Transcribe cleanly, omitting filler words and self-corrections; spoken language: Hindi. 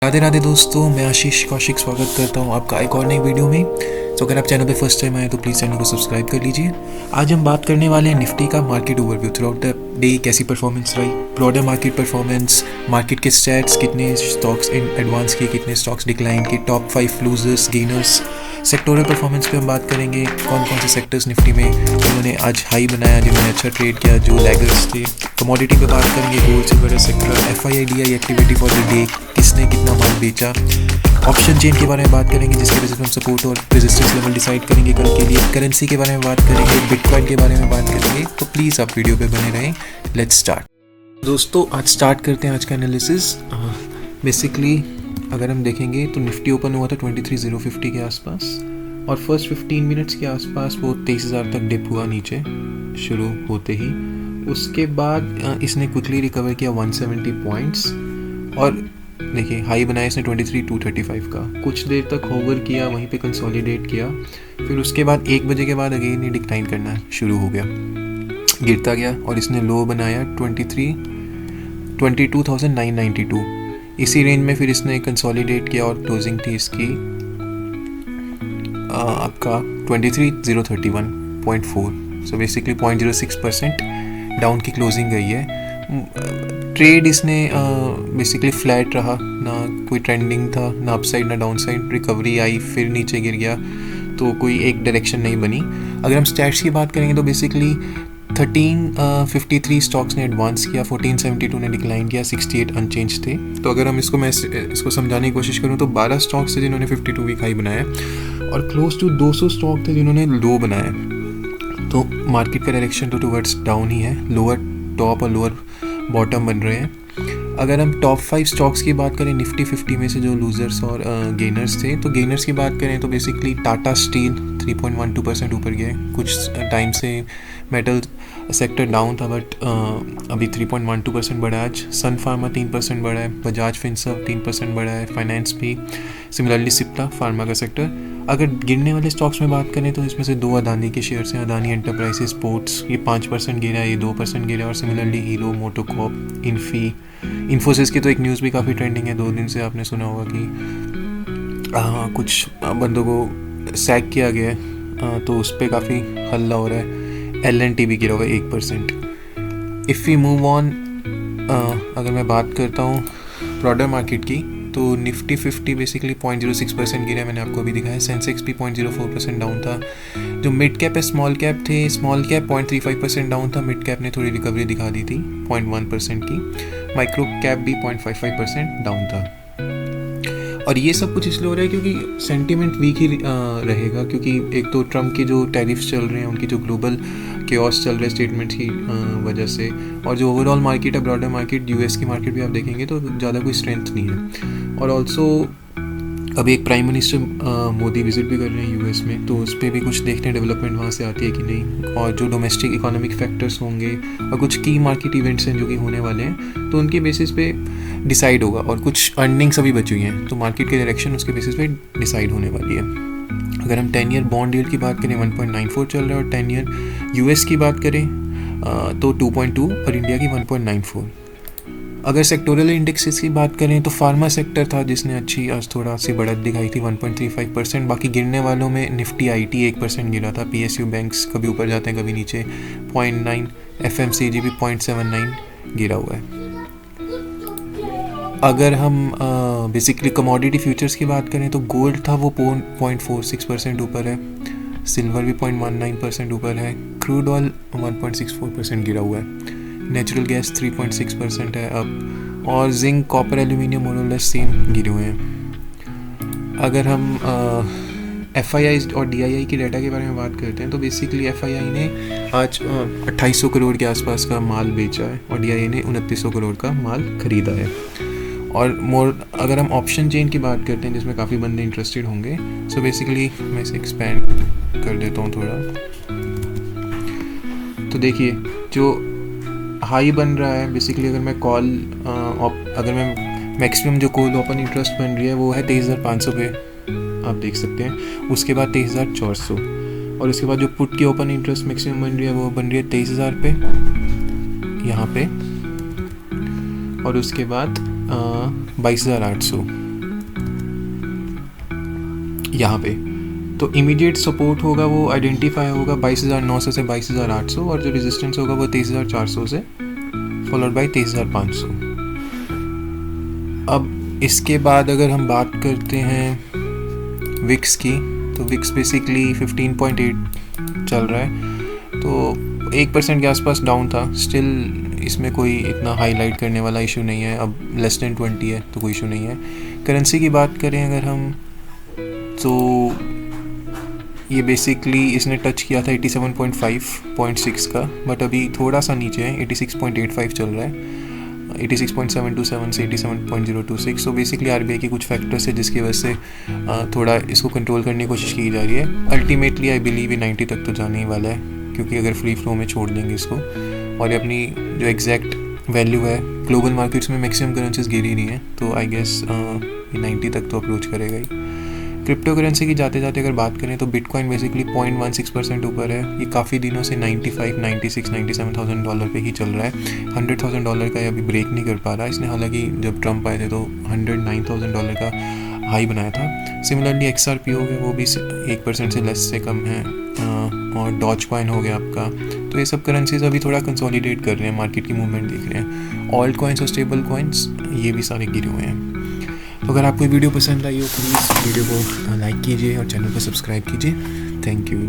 राधे राधे दोस्तों, मैं आशीष कौशिक स्वागत करता हूं आपका एक और नई वीडियो में। तो अगर आप चैनल पे फर्स्ट टाइम आए तो प्लीज़ चैनल को सब्सक्राइब कर लीजिए। आज हम बात करने वाले हैं निफ्टी का market overview through out the day, कैसी परफॉर्मेंस रही, ब्रॉडर मार्केट परफॉर्मेंस, मार्केट के स्टैट्स, कितने स्टॉक्स इन एडवांस किए, कितने स्टॉक्स डिक्लाइन किए, top 5 losers gainers, sectoral performance पे हम बात करेंगे, कौन कौन से सेक्टर्स निफ्टी में जिन्होंने आज हाई बनाया, जिन्होंने अच्छा ट्रेड किया, जो लैगर्स थे। कमोडिटी पे बात करेंगे, gold silver sector, FII activity for the day, किसने कितना माल बेचा। ऑप्शन चेन के बारे में बात करेंगे, जिसके वजह से हम सपोर्ट और रेजिस्टेंस लेवल डिसाइड करेंगे कल के लिए। करेंसी के बारे में बात करेंगे, बिटकॉइन के बारे में बात करेंगे। तो प्लीज़ आप वीडियो पे बने रहें। Let's start. दोस्तों, आज स्टार्ट करते हैं आज का एनालिसिस। बेसिकली अगर हम देखेंगे तो निफ्टी ओपन हुआ था 23,050 के आसपास और फर्स्ट 15 मिनट्स के आसपास वो 23,000 तक डिप हुआ नीचे शुरू होते ही। उसके बाद इसने क्विकली रिकवर किया 170 पॉइंट्स और देखिए हाई बनाया इसने 23,235 का। कुछ देर तक होवर किया, वहीं पे कंसोलिडेट किया। फिर उसके बाद 1 बजे के बाद अगेन ये डिक्लाइन करना शुरू हो गया, गिरता गया और इसने लो बनाया 22,992। इसी रेंज में फिर इसने कंसोलिडेट किया और क्लोजिंग थी इसकी आपका 23,031.4। सो बेसिकली 0.06% डाउन की क्लोजिंग गई है। ट्रेड इसने बेसिकली फ्लैट रहा, ना कोई ट्रेंडिंग था, ना अपसाइड ना डाउन साइड। रिकवरी आई, फिर नीचे गिर गया, तो कोई एक डायरेक्शन नहीं बनी। अगर हम स्टैट्स की बात करेंगे तो बेसिकली 1353 स्टॉक्स ने एडवांस किया, 1472 ने डिक्लाइन किया, 68 अनचेंज थे। तो अगर हम इसको समझाने की कोशिश करूँ तो 12 स्टॉक्स थे जिन्होंने 52 वीक हाई बनाया और क्लोज टू 200 स्टॉक थे जिन्होंने लो बनाया। तो मार्केट का डायरेक्शन तो टुवर्ड्स डाउन ही है, लोअर टॉप और लोअर बॉटम बन रहे हैं। अगर हम टॉप 5 स्टॉक्स की बात करें निफ्टी 50 में से जो लूजर्स और गेनर्स थे, तो गेनर्स की बात करें तो बेसिकली टाटा स्टील 3.12% ऊपर गए। कुछ टाइम से मेटल सेक्टर डाउन था बट अभी 3.12% बढ़ा है आज। सन फार्मा 3% बढ़ा है, बजाज फिनसर्व 3% बढ़ा है, फाइनेंस भी सिमिलरली सिप्ला फार्मा का सेक्टर। अगर गिरने वाले स्टॉक्स में बात करें तो इसमें से 2 अदानी के शेयर्स हैं, अदानी एंटरप्राइजेज स्पोर्ट्स, ये 5% गिरा है, ये 2% गिरा और सिमिलरली हीरो मोटोकॉप, इन्फोसिस की तो एक न्यूज़ भी काफ़ी ट्रेंडिंग है। 2 दिन से आपने सुना होगा कि कुछ बंदों को सैक किया गया है, तो उस पर काफ़ी हल्ला हो रहा है। LNT भी गिरा होगा 1%। इफ़ वी मूव ऑन, अगर मैं बात करता हूँ ब्रॉडर मार्केट की, तो निफ्टी 50 बेसिकली 0.06% गिरा, मैंने आपको अभी दिखाया। सेंसेक्स भी 0.04% डाउन था। जो मिड कैप है, स्मॉल कैप थे, स्मॉल कैप 0.35% डाउन था, मिड कैप ने थोड़ी रिकवरी दिखा दी थी 0.1% की, माइक्रो कैप भी 0.55% डाउन था। और ये सब कुछ इसलिए हो रहा है क्योंकि सेंटीमेंट वीक ही रहेगा, क्योंकि एक तो ट्रम्प के जो टैरिफ्स चल रहे हैं, उनकी जो ग्लोबल केओस चल रहे स्टेटमेंट की वजह से, और जो ओवरऑल मार्केट है ब्रॉडर मार्केट, US की मार्केट भी आप देखेंगे तो ज़्यादा कोई स्ट्रेंथ नहीं है। और ऑल्सो अभी एक प्राइम मिनिस्टर मोदी विजिट भी कर रहे हैं US में, तो उस पर भी कुछ देखते हैं डेवलपमेंट वहाँ से आती है कि नहीं। और जो डोमेस्टिक इकोनॉमिक फैक्टर्स होंगे और कुछ की मार्केट इवेंट्स हैं जो कि होने वाले हैं, तो उनके बेसिस पे डिसाइड होगा। और कुछ अर्निंग्स अभी बची हुई हैं, तो मार्केट की डायरेक्शन उसके बेसिस पे डिसाइड होने वाली है। अगर हम 10 ईयर बॉन्ड यील्ड की बात करें 1.94 चल रहा है, और 10 ईयर US की बात करें तो 2.2 और इंडिया की 1.94। अगर सेक्टोरल इंडेक्सेस की बात करें तो फार्मा सेक्टर था जिसने अच्छी आज थोड़ा सी बढ़त दिखाई थी 1.35%। बाकी गिरने वालों में निफ्टी IT 1% गिरा था, PSU बैंक्स कभी ऊपर जाते हैं कभी नीचे 0.9, FMCG भी 0.79 गिरा हुआ है। अगर हम बेसिकली कमोडिटी फ्यूचर्स की बात करें तो गोल्ड था वो 0.46% ऊपर है, सिल्वर भी 0.19% ऊपर है, क्रूड ऑयल 1.64% गिरा हुआ है, नेचुरल गैस 3.6% है अब, और जिंक, कॉपर, एल्यूमिनियम मोर और लेस सेम गिरे हुए हैं। अगर हम FII और DII की डाटा के बारे में बात करते हैं तो बेसिकली FII ने आज 2800 करोड़ के आसपास का माल बेचा है और DII ने 2900 करोड़ का माल खरीदा है। और अगर हम ऑप्शन चेन की बात करते हैं जिसमें काफ़ी बंदे इंटरेस्टेड होंगे, सो बेसिकली मैं इसे एक्सपेंड कर देता हूँ थोड़ा। तो देखिए जो हाई बन रहा है बेसिकली, अगर मैं मैक्सिमम जो कॉल ओपन इंटरेस्ट बन रही है वो है 23,500 पे, आप देख सकते हैं। उसके बाद 23,400 और उसके बाद जो पुट की ओपन इंटरेस्ट मैक्सिमम बन रही है वो बन रही है 23,000 पे यहाँ पे, और उसके बाद 22,800 यहाँ पे। तो इमीडिएट सपोर्ट होगा वो आइडेंटिफाई होगा 22,900 से 22,800, और जो रेजिस्टेंस होगा वो 23,400 से फॉलोड बाई 23,500। अब इसके बाद अगर हम बात करते हैं विक्स की, तो विक्स बेसिकली 15.8 चल रहा है, तो 1% के आसपास डाउन था। स्टिल इसमें कोई इतना हाईलाइट करने वाला इशू नहीं है, अब लेस देन 20 है तो कोई इशू नहीं है। करेंसी की बात करें अगर हम, तो ये बेसिकली इसने टच किया था 87.5.6 का, बट अभी थोड़ा सा नीचे है, 86.85 चल रहा है, 86.727 से 87.026। सो बेसिकली आरबीआई के कुछ फैक्टर्स है जिसकी वजह से थोड़ा इसको कंट्रोल करने की कोशिश की जा रही है। अल्टीमेटली आई बिलीव ये 90 तक तो जाने ही वाला है, क्योंकि अगर फ्री फ्लो में छोड़ देंगे इसको, और ये अपनी जो एग्जैक्ट वैल्यू है ग्लोबल मार्केट्स में मैक्सिमम करेंसीज गिर ही रही हैं, तो आई गेस ये 90 तक तो अप्रोच करेगा ही। क्रिप्टो करेंसी की जाते जाते अगर बात करें तो बिटकॉइन बेसिकली 0.16% ऊपर है। ये काफ़ी दिनों से 95, 96, $97,000 पे ही चल रहा है। $100,000 का ये अभी ब्रेक नहीं कर पा रहा। इसने हालांकि जब ट्रम्प आए थे तो $109,000 का हाई बनाया था। सिमिलरली XRP हो गया, वो भी 1% से लेस से कम है, और डॉज कॉइन हो गया आपका। तो ये सब करेंसीज अभी थोड़ा कंसोलिडेट कर रहे हैं, मार्केट की मूवमेंट देख रहे हैं। ऑल्ट कॉइन्स और स्टेबल कॉइन्स ये भी सारे गिरे हुए हैं। तो अगर आपको वीडियो पसंद आई हो प्लीज़ वीडियो को लाइक कीजिए और चैनल को सब्सक्राइब कीजिए। Thank you.